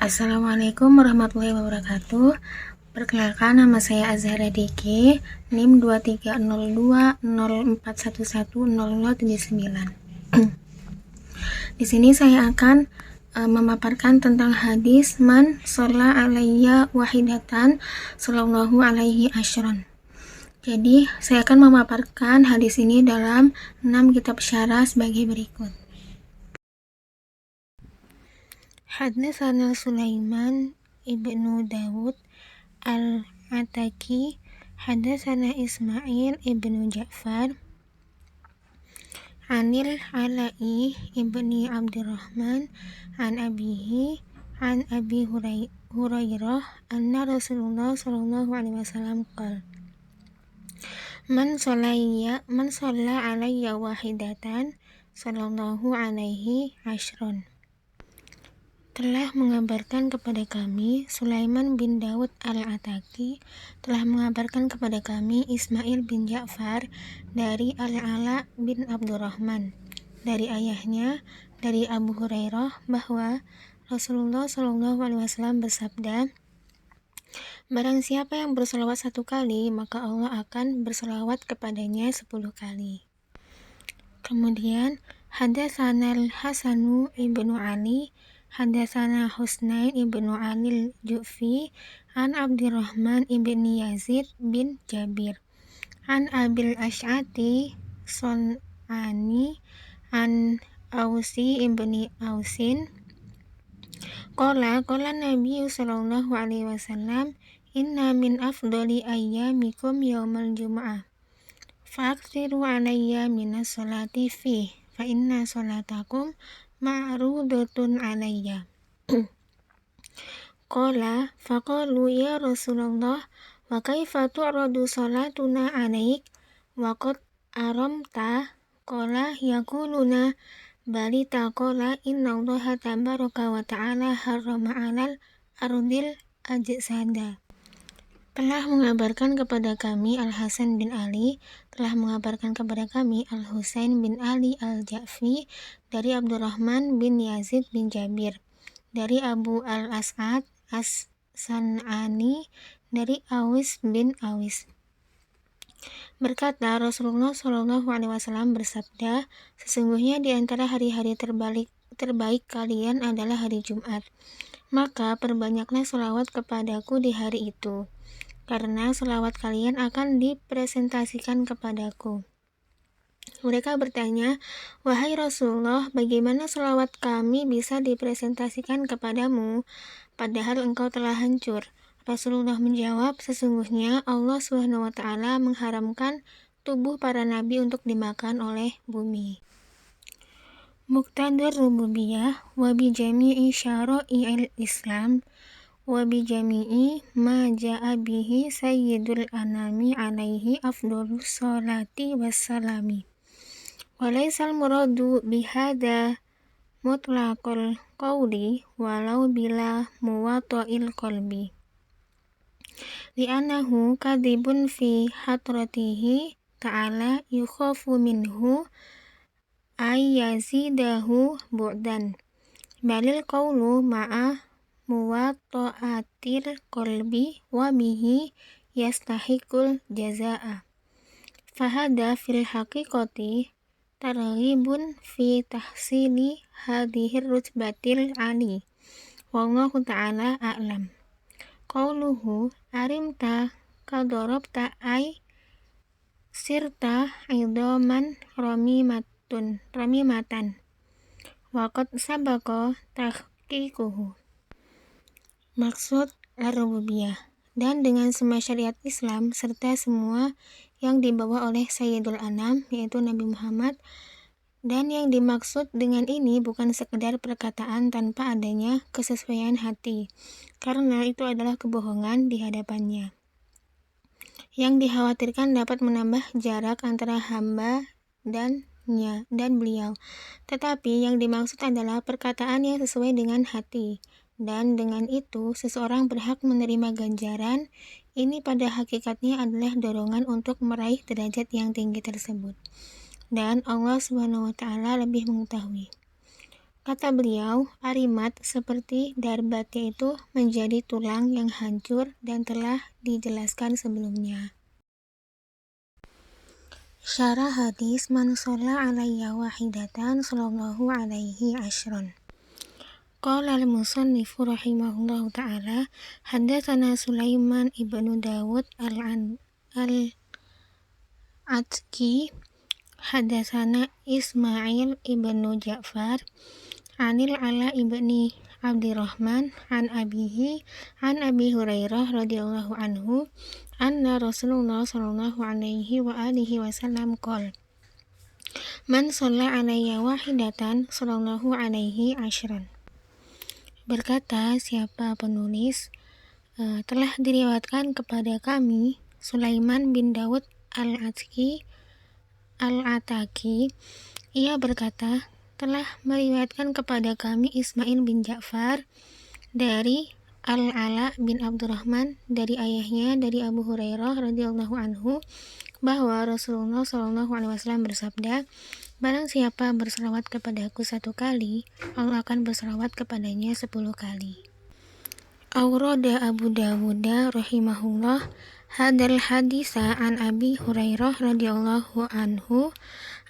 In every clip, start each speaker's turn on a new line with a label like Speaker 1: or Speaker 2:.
Speaker 1: Assalamualaikum warahmatullahi wabarakatuh. Perkenalkan, nama saya Azhara Diki, NIM 230204110079. Di sini saya akan memaparkan tentang hadis man sholla alayya wahidatan sallallahu alaihi asyran. Jadi, saya akan memaparkan hadis ini dalam 6 kitab syarah sebagai berikut. Haddatsana Sulaiman ibnu Dawud al-Ataki, haddatsana Ismail ibnu Ja'far, anil Ala'i ibni Abdurrahman, an abihi, an Abi Hurairah, anna Rasulullah sallallahu alaihi wasallam qala, Man shalla alayya wahidatan sallallahu alaihi asyron. Telah mengabarkan kepada kami Sulaiman bin Daud al-Ataki, telah mengabarkan kepada kami Ismail bin Ja'far dari Al-Ala bin Abdurrahman, dari ayahnya, dari Abu Hurairah, bahwa Rasulullah SAW bersabda, barang siapa yang berselawat 1 kali, maka Allah akan berselawat kepadanya 10 kali. Kemudian, haddatsana Al-Hasanu ibnu Ali, haddatsana Husnain ibnu Ali al-Ju'fi, an Abdurrahman ibni Yazid bin Jabir, an Abil Asy'ati Son'ani, an Ausi ibni Ausin, Qala Nabi sallallahu alaihi wasallam, inna min afdoli ayyamikum yawmal jum'ah, fa'aksiru alayya minas sholati fih, fa inna sholatakum ma'rudatun alayya. Qala faqalu ya Rasulullah, wa kaifa tu'radu sholatuna alaik wa qad aramta? Qala yaquluna balita. Qala inna allaha tabaraka wa ta'ala harrama alal ardil ajsada. Telah mengabarkan kepada kami Al-Hasan bin Ali, telah mengabarkan kepada kami Al-Husain bin Ali al-Ja'fi, dari Abdurrahman bin Yazid bin Jabir, dari Abu al-As'ad as-San'ani, dari Awis bin Awis. Berkata Rasulullah SAW bersabda, sesungguhnya di antara hari-hari terbaik kalian adalah hari Jumat. Maka perbanyaklah selawat kepadaku di hari itu, karena selawat kalian akan dipresentasikan kepadaku. Mereka bertanya, wahai Rasulullah, bagaimana selawat kami bisa dipresentasikan kepadamu, padahal engkau telah hancur? Rasulullah menjawab, sesungguhnya Allah SWT mengharamkan tubuh para nabi untuk dimakan oleh bumi. Muqtadir rububiyah wa bi jami'i syara'i'il Islam wa bi jami'i ma ja'a bihi sayyidul anami alaihi afdhalus sholati wassalami. Wa laysal muradu bihada mutlaqul qawli walau bila muwata'il qalbi, li'annahu kadhibun fi hadratihi ta'ala yukhafu minhu ay yazidahu bu'dan, balil qawlu ma'a muwata'atil qalbi wa bihi yastahiqul jaza'a. Fahada fil haqiqati targhibun fi tahsili hadhir rutbatil ali, wallahu ta'ala a'lam. Qawluhu arimta kadarabta ay sirta idaman ramimatan wa qad sabaqa tahqiquhu. Maksud ar-rububiyah, dan dengan semua syariat Islam serta semua yang dibawa oleh Sayyidul Anam, yaitu Nabi Muhammad. Dan yang dimaksud dengan ini bukan sekedar perkataan tanpa adanya kesesuaian hati, karena itu adalah kebohongan di hadapannya, yang dikhawatirkan dapat menambah jarak antara hamba dan beliau. Tetapi yang dimaksud adalah perkataan yang sesuai dengan hati, dan dengan itu seseorang berhak menerima ganjaran. Ini pada hakikatnya adalah dorongan untuk meraih derajat yang tinggi tersebut, dan Allah SWT lebih mengetahui. Kata beliau, Arimat seperti darbat, yaitu menjadi tulang yang hancur dan telah dijelaskan sebelumnya. Syarah hadis man shalla alayya wahidatan sallallahu alaihi asyran. Qala al-musannifu rahimahullahu ta'ala haddatsana Sulaiman ibnu Dawud al-Atki haddatsana Ismail ibnu Ja'far Anil Ala ibni Abdirrahman an abihi an Abi Hurairah radhiyallahu anhu anna Rasulullah sallallahu alaihi wa alihi wasallam qol man shalla alayya wahidatan sallallahu alaihi asyran. Berkata siapa penulis, telah diriwayatkan kepada kami Sulaiman bin Daud al-Ataki, ia berkata, telah meriwayatkan kepada kami Ismail bin Ja'far dari Al-Ala bin Abdurrahman dari ayahnya dari Abu Hurairah radhiyallahu anhu bahwa Rasulullah SAW bersabda, barang siapa berselawat kepadaku 1 kali, Allah akan berselawat kepadanya 10 kali. Aurada Abu Dawud rahimahullah hadal hadisa an Abi Hurairah radhiyallahu anhu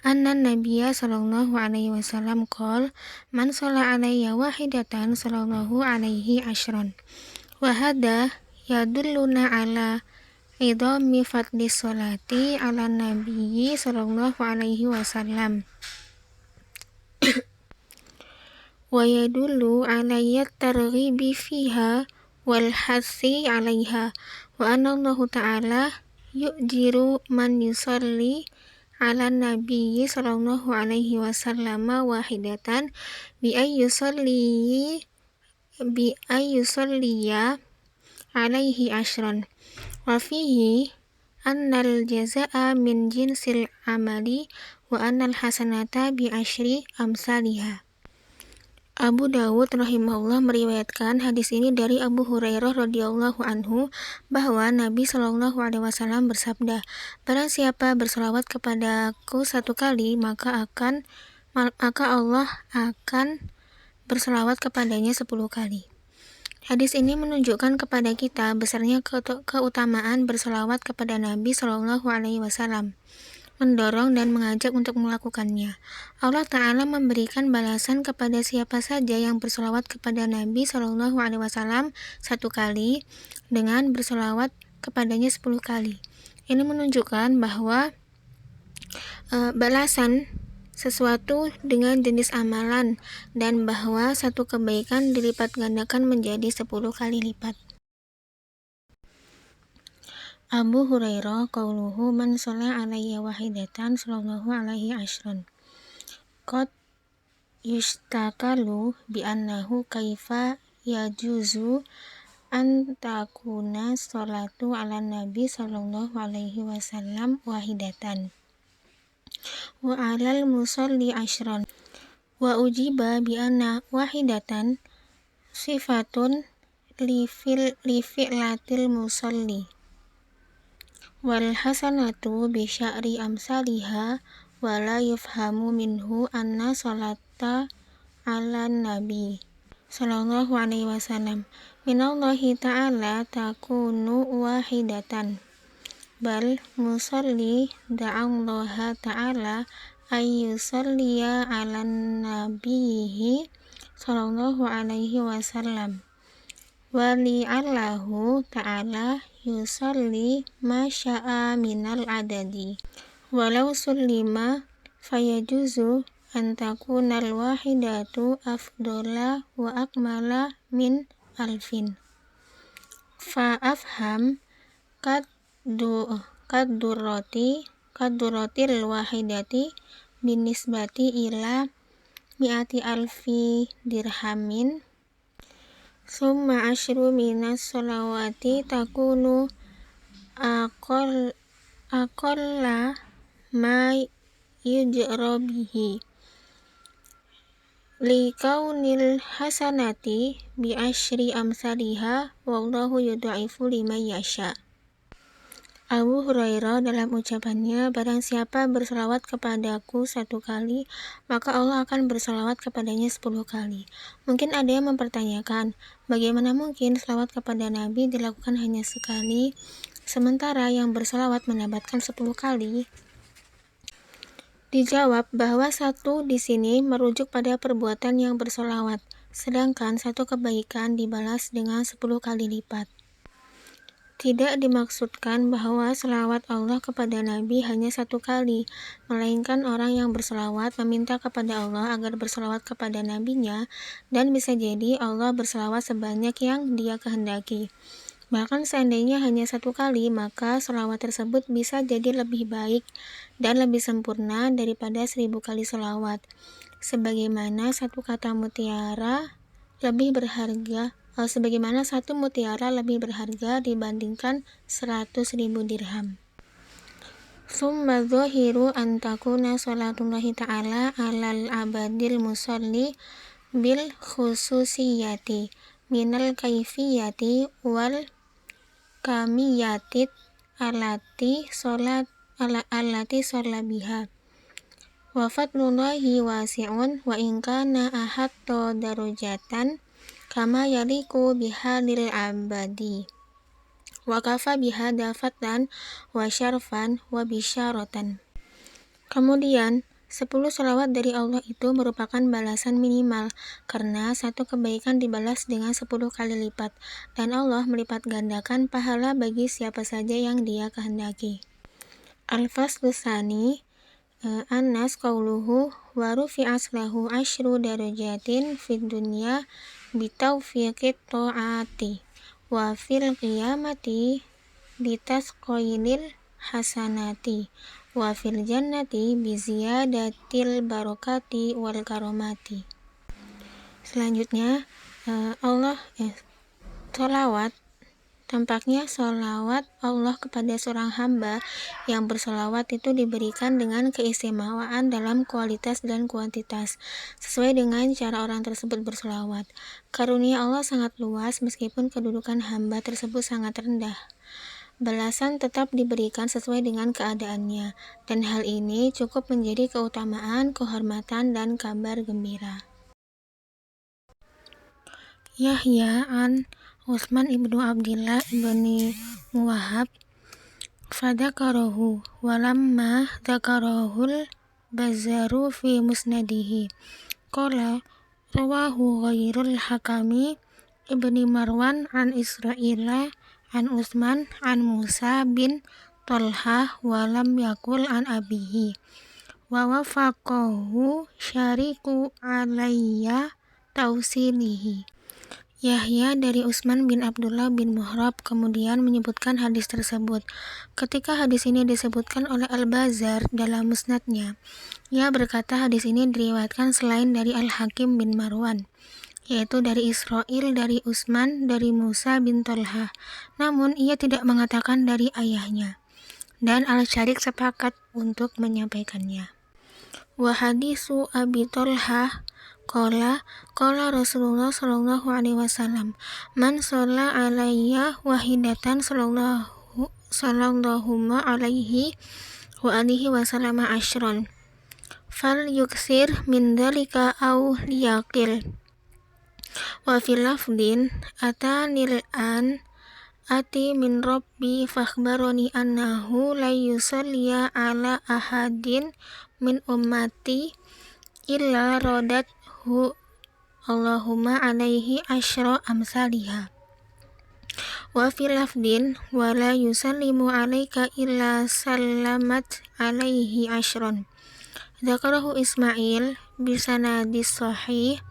Speaker 1: anna Nabiyya sallallahu alaihi wasallam qol man shalla alayya wahidatan sallallahu alaihi asyran. Wa hadha yadulluna ala idhami fadli sholati ala Nabiyyi sallallahu alaihi wasallam wa yadullu ala targhibi fiha wal hasi alaiha wa anna Allah ta'ala yu'jiru man yusalli ala nabiyyi sallallahu alaihi wasallam wahidatan bi ayyusalliya alaihi asyran wa fihi annal jazaa min jinsil amali wa annal hasanata bi asyri amsalihha. Abu Dawud rahimahullah meriwayatkan hadis ini dari Abu Hurairah radhiyallahu anhu bahwa Nabi Shallallahu alaihi wasallam bersabda, barang siapa berselawat kepadaku 1 kali, maka Allah akan berselawat kepadanya 10 kali. Hadis ini menunjukkan kepada kita besarnya keutamaan berselawat kepada Nabi Shallallahu alaihi wasallam, mendorong dan mengajak untuk melakukannya. Allah Ta'ala memberikan balasan kepada siapa saja yang berselawat kepada Nabi Shallallahu alaihi wasallam 1 kali dengan berselawat kepadanya 10 kali. Ini menunjukkan bahwa balasan sesuatu dengan jenis amalan dan bahwa satu kebaikan dilipat gandakan menjadi 10 kali lipat. Abu Hurairah qauluhu man shalla alayya wahidatan sallallahu alaihi asyran. Qad yustakalu bi annahu kaifa yajuzu an takuna sholatu ala nabi sallallahu alaihi wasallam wahidatan wa alal musalli asyran wa ujiba bi anna wahidatan sifatun li fi'latil musalli wal hasanatu bi sya'ri amsaliha wa la yufhamu minhu anna sholata ala nabi sallallahu alaihi wasallam minallahi ta'ala takunu wahidatan bal musalli da'allaha ta'ala ayyusalliya ala nabiyhi sallallahu alaihi wasallam wa li'allahu ta'ala yusalli ma sya'a minal adadi walau sullima fayajuzu an takunal wahidatu afdola wa akmala min alfin fa afham kaduratil wahidati binisbati ila mi'ati alfi dirhamin summa asyru minas sholawati takunu aqalla ma yujra bihi likaunil hasanati bi asyri amsaliha wallahu yudha'ifu liman yasha. Abu Hurairah dalam ucapannya, barang siapa berselawat kepadaku 1 kali, maka Allah akan berselawat kepadanya 10 kali. Mungkin ada yang mempertanyakan, bagaimana mungkin selawat kepada Nabi dilakukan hanya sekali, sementara yang berselawat mendapatkan 10 kali? Dijawab bahwa 1 di sini merujuk pada perbuatan yang berselawat, sedangkan 1 kebaikan dibalas dengan 10 kali lipat. Tidak dimaksudkan bahwa selawat Allah kepada Nabi hanya 1 kali, melainkan orang yang berselawat meminta kepada Allah agar berselawat kepada Nabinya, dan bisa jadi Allah berselawat sebanyak yang Dia kehendaki. Bahkan seandainya hanya 1 kali, maka selawat tersebut bisa jadi lebih baik dan lebih sempurna daripada 1000 kali selawat. Sebagaimana 1 mutiara lebih berharga dibandingkan 100.000 dirham. Summa dzahiru an takuna sholatullahi ta'ala alal abadil musalli bil khususiyati minal kaifiyati wal kamiyati alati sholat biha. Wa fadlullahi wasi'un wa in kana ahatta darajatan kama yaliku bihadil abadi. Wa kafa bihada fadlan wa syarfan wa bisyaratan. Kemudian, 10 selawat dari Allah itu merupakan balasan minimal, karena 1 kebaikan dibalas dengan 10 kali lipat, dan Allah melipat gandakan pahala bagi siapa saja yang Dia kehendaki. Al-Faslu Tsani, Anas qauluhu wa rufi'at lahu asyru darajatin fid dunya bitaufiqit ta'ati wa fil qiyamati bitasqoilil hasanati wa fil jannati biziyadatil barakati wal karomati. Selanjutnya, tampaknya sholawat Allah kepada seorang hamba yang bersolawat itu diberikan dengan keistimewaan dalam kualitas dan kuantitas, sesuai dengan cara orang tersebut bersolawat. Karunia Allah sangat luas meskipun kedudukan hamba tersebut sangat rendah. Balasan tetap diberikan sesuai dengan keadaannya, dan hal ini cukup menjadi keutamaan, kehormatan, dan kabar gembira. Yahya an Utsman ibnu Abdillah ibni Muwahhab fadzakarahu walamma dzakarahul Bazzaru fi musnadihi qala rawahu ghairul Hakami ibni Marwan an Israila an Utsman an Musa bin Thalhah walam yakul an abihi wa wafaqahu syariku alayya tausilihi. Yahya dari Utsman bin Abdullah bin Muhrab kemudian menyebutkan hadis tersebut. Ketika hadis ini disebutkan oleh Al-Bazzar dalam musnadnya, ia berkata hadis ini diriwayatkan selain dari Al-Hakim bin Marwan, yaitu dari Israil, dari Utsman, dari Musa bin Thalhah. Namun ia tidak mengatakan dari ayahnya, dan Al-Syarik sepakat untuk menyampaikannya. Wa hadisu Abi Thalhah Qala Rasulullah sallallahu alaihi wasallam, man shalla alayya wahidatan sallallahu alaihi wa alihi wasallam asyron fal yuksir min dzalika aw liyaqil. Wa fil lafdin atanil an ati min rabbi fakhbaroni annahu la yusalliya ala ahadin min ummati illa rodat Allahumma alaihi asyra amsaliha. Wa fil lafdin wa la yusallimu alaika illa sallamat alaihi asyron. Dzakarahu Ismail bisanadis sahih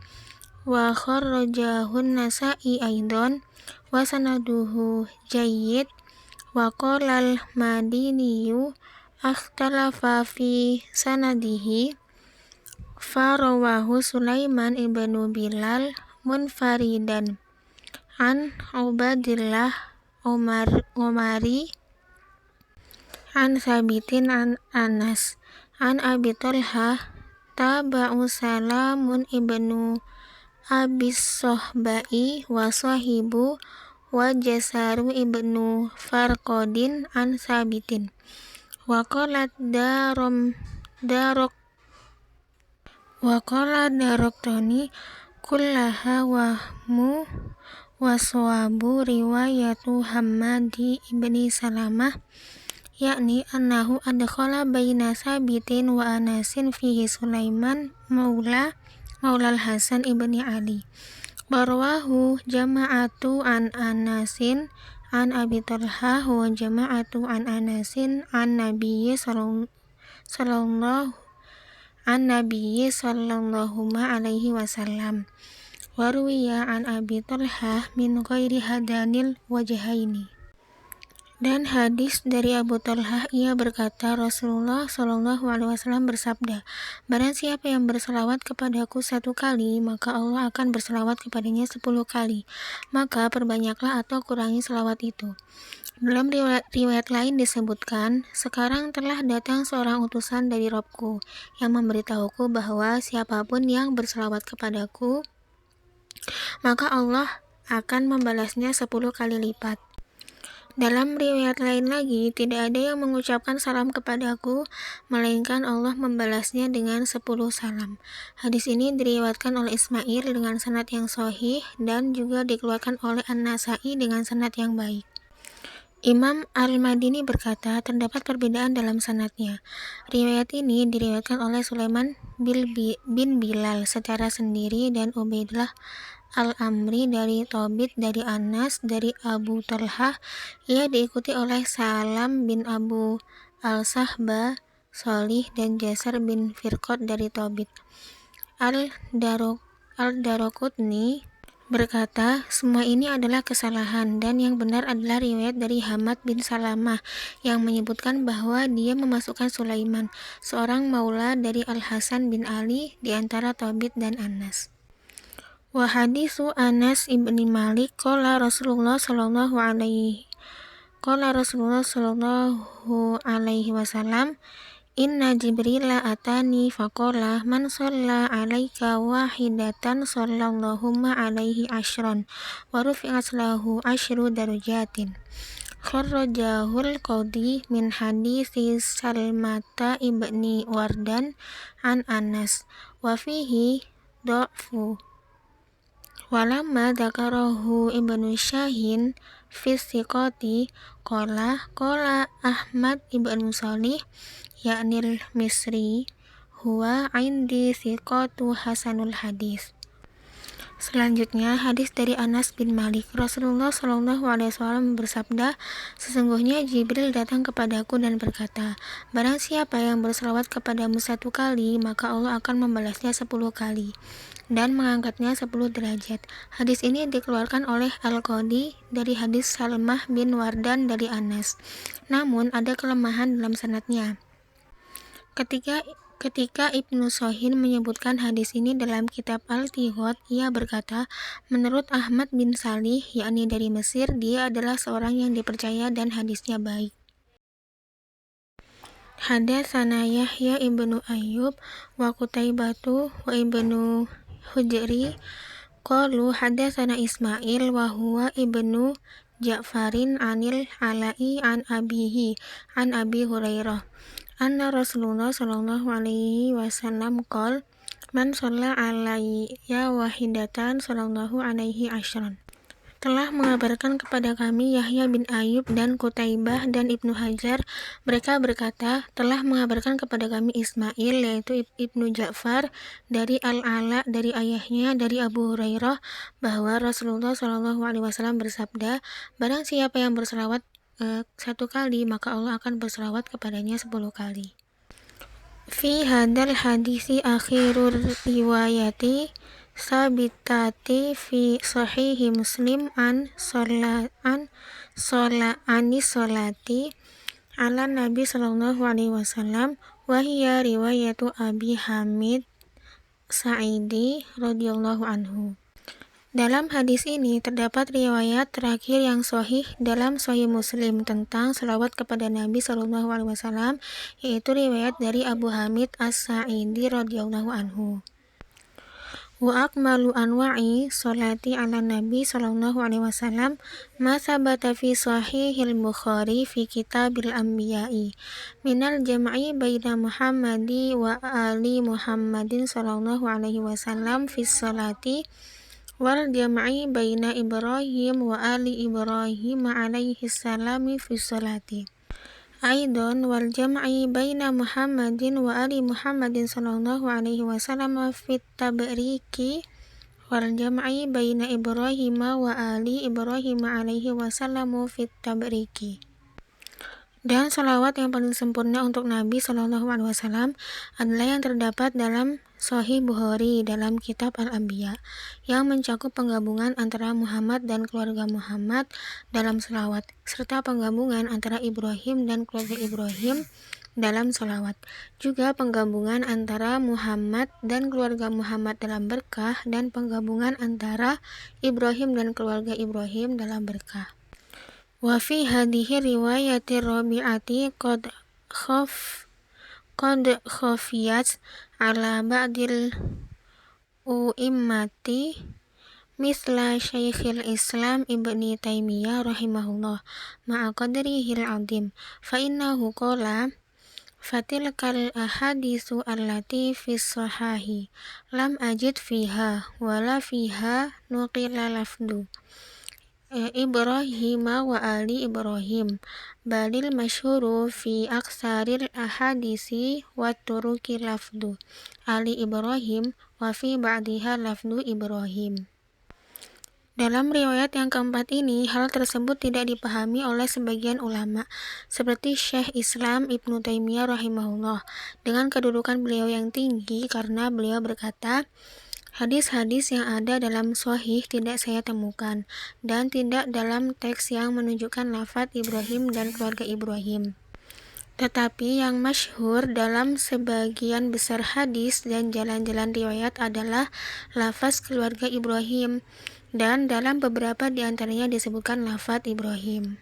Speaker 1: wa kharrajahun Nasa'i aidan wa sanaduhu jayyid wa qala al-Madiniyu akhtalafa fi sanadihi farawahu Sulaiman ibnu Bilal munfaridan an Ubadillah Umari an Sabitin an Anas an Abi Thalhah taba'u Salamun ibnu Abis Sohbai wa sahibu wa Jasaru ibnu Farqadin an Sabitin wa qalat Daroktani kullaha wahmu waswabu riwayatu Hammadi ibni Salamah yakni annahu adkhala baina Sabitin wa Anasin fihi Sulaiman maulal Hasan ibni Ali barwahu jama'atu an Anasin an Abi Talha wa jama'atu an Anasin an Nabiyyi sallallahu alaihi wasallam wa ruwiya an Abi Talha min ghairi hadanil wajhaini. Dan hadis dari Abu Talha, ia berkata, Rasulullah Shallallahu Alaihi Wasallam bersabda, barang siapa yang berselawat kepadaku 1 kali, maka Allah akan berselawat kepadanya 10 kali. Maka perbanyaklah atau kurangi selawat itu. Dalam riwayat lain disebutkan, sekarang telah datang seorang utusan dari Robku yang memberitahuku bahwa siapapun yang berselawat kepadaku, maka Allah akan membalasnya 10 kali lipat. Dalam riwayat lain lagi, tidak ada yang mengucapkan salam kepadaku, melainkan Allah membalasnya dengan 10 salam. Hadis ini diriwayatkan oleh Ismail dengan sanad yang sahih dan juga dikeluarkan oleh An-Nasa'i dengan sanad yang baik. Imam Al-Madini berkata, terdapat perbedaan dalam sanadnya. Riwayat ini diriwayatkan oleh Sulaiman bin Bilal secara sendiri dan Ubaidillah Al-Amri dari Thabit dari Anas dari Abu Talha. Ia diikuti oleh Salam bin Abu Al-Sahba Sholih dan Jasar bin Firqat dari Thabit. Al-Daraqutni berkata, semua ini adalah kesalahan dan yang benar adalah riwayat dari Hammad bin Salamah yang menyebutkan bahwa dia memasukkan Sulaiman, seorang maula dari Al-Hasan bin Ali di antara Thabit dan Anas. Wa hadisu Anas ibni Malik qala Rasulullah sallallahu alaihi wasallam Inna Jibrila atani faqala man shalla alaika wahidatan sallallahu alaihi ashron wa rufi'at lahu ashru darajatin. Kharrajahul Qadi min hadisi Salmata ibni Wardan an Anas wa fihi dha'fu. Walamma dzakarahu Ibnu Syahin fi siqati qala Ahmad ibnu Shalih yaknil Misri huwa indi siqatu hasanul hadis. Selanjutnya hadis dari Anas bin Malik. Rasulullah Shallallahu Alaihi Wasallam bersabda, sesungguhnya Jibril datang kepadaku dan berkata, barang siapa yang berselawat kepadamu 1 kali, maka Allah akan membalasnya 10 kali dan mengangkatnya 10 derajat. Hadis ini dikeluarkan oleh Al-Qadi dari hadis Salmah bin Wardan dari Anas. Namun ada kelemahan dalam sanadnya. Ketika Ibnu Syahin menyebutkan hadis ini dalam kitab Al-Tighot, ia berkata, menurut Ahmad bin Salih, yakni dari Mesir, dia adalah seorang yang dipercaya dan hadisnya baik. Hadatsana Yahya ibnu Ayyub wa Qutaibatu wa ibnu Hujri qalu hadatsana Ismail wa huwa ibnu Ja'farin anil Ala'i an abihi an Abi Hurairah anna Rasulullah sallallahu alaihi wasallam qala man shalla alayya wahidatan sallallahu alaihi ashran. Telah mengabarkan kepada kami Yahya bin Ayyub dan Qutaibah dan Ibnu Hajar, mereka berkata, telah mengabarkan kepada kami Ismail yaitu Ibnu Ja'far dari Al-Ala dari ayahnya dari Abu Hurairah bahwa Rasulullah Shallallahu Alaihi Wasallam bersabda, barang siapa yang berselawat 1 kali, maka Allah akan berselawat kepadanya 10 kali. Fi hadal hadisi akhirur riwayati sabitati fi sahihi Muslim an solati ala Nabi sallallahu alaihi wasallam wa hiya riwayatu Abi Hamid Sa'idi radhiyallahu anhu. Dalam hadis ini terdapat riwayat terakhir yang sahih dalam Sahih Muslim tentang selawat kepada Nabi sallallahu alaihi wasallam, yaitu riwayat dari Abu Hamid As-Sa'idi radhiyallahu anhu. Wa akmalu anwa'i sholati ala nabi sallallahu alaihi wasallam ma sabata fi sahihil Bukhari fi kitabil anbiya'i minal jam'i baina Muhammadi wa ali Muhammadin sallallahu alaihi wasallam fi sholati wal jam'i baina Ibrahim wa ali Ibrahim alaihi salami fi sholati Aidon wal jam'i baina Muhammadin wa ali Muhammadin sallallahu alaihi wasallam fit tabriki wal jam'i baina Ibrahim wa ali Ibrahim alaihi wasallam fit tabriki. Dan salawat yang paling sempurna untuk Nabi Shallallahu Alaihi Wasallam adalah yang terdapat dalam Sahih Bukhari dalam kitab Al-Anbiya yang mencakup penggabungan antara Muhammad dan keluarga Muhammad dalam salawat serta penggabungan antara Ibrahim dan keluarga Ibrahim dalam salawat, juga penggabungan antara Muhammad dan keluarga Muhammad dalam berkah dan penggabungan antara Ibrahim dan keluarga Ibrahim dalam berkah. Wa fi hadhihi riwayati rabi'ati qad khafiyat ala ba'dil u'immati misla Syekhil Islam Ibni Taimiyah rahimahullah ma'a qadrihil azim fa innahu qala fatilkal ahadisu allati fis sahahi lam ajid fiha wala fiha nuqila lafdu Ibrahim wa ali Ibrahim balil masyhuru fi aksaril ahadisi wa turuki lafdu ali Ibrahim wa fi ba'diha lafdu Ibrahim. Dalam riwayat yang keempat ini, hal tersebut tidak dipahami oleh sebagian ulama, seperti Syekh Islam Ibnu Taimiyah rahimahullah, dengan kedudukan beliau yang tinggi karena beliau berkata, hadis-hadis yang ada dalam Sahih tidak saya temukan, dan tidak dalam teks yang menunjukkan lafaz Ibrahim dan keluarga Ibrahim. Tetapi yang masyhur dalam sebagian besar hadis dan jalan-jalan riwayat adalah lafaz keluarga Ibrahim, dan dalam beberapa di antaranya disebutkan lafaz Ibrahim.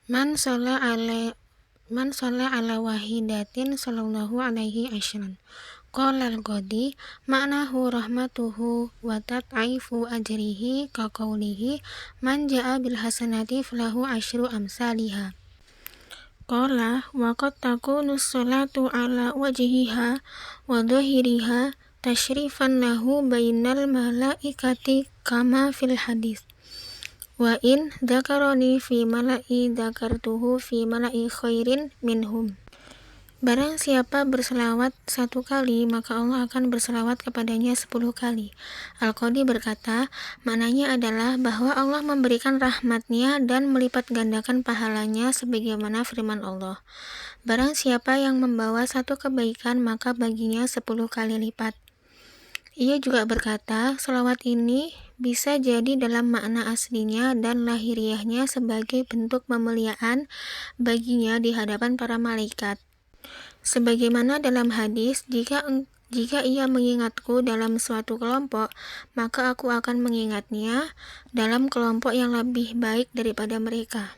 Speaker 1: Man shalla ala wahidatin sallallahu alaihi asyran. Qala al-Qadi ma'nahu rahmatuhu wa tat'ifu ajrihi ka qawlihi man ja'a bil hasanati falahu asyru amsalihha. Qala wa qad takunu sholatu ala wajhiha wa dhahiriha tashrifan lahu bainal malaikati kama fil hadis. Wa in dzakarani fi mala'i dzakartuhu fi mala'i khairin minhum. Barang siapa berselawat 1 kali, maka Allah akan berselawat kepadanya 10 kali. Al-Qadi berkata, maknanya adalah bahwa Allah memberikan rahmatnya dan melipat gandakan pahalanya sebagaimana firman Allah. Barang siapa yang membawa 1 kebaikan, maka baginya 10 kali lipat. Ia juga berkata, selawat ini bisa jadi dalam makna aslinya dan lahiriahnya sebagai bentuk pemuliaan baginya di hadapan para malaikat. Sebagaimana dalam hadis, jika ia mengingatku dalam suatu kelompok, maka aku akan mengingatnya dalam kelompok yang lebih baik daripada mereka.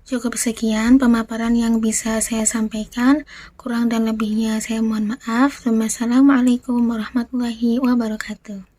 Speaker 1: Cukup sekian pemaparan yang bisa saya sampaikan. Kurang dan lebihnya saya mohon maaf. Wassalamualaikum warahmatullahi wabarakatuh.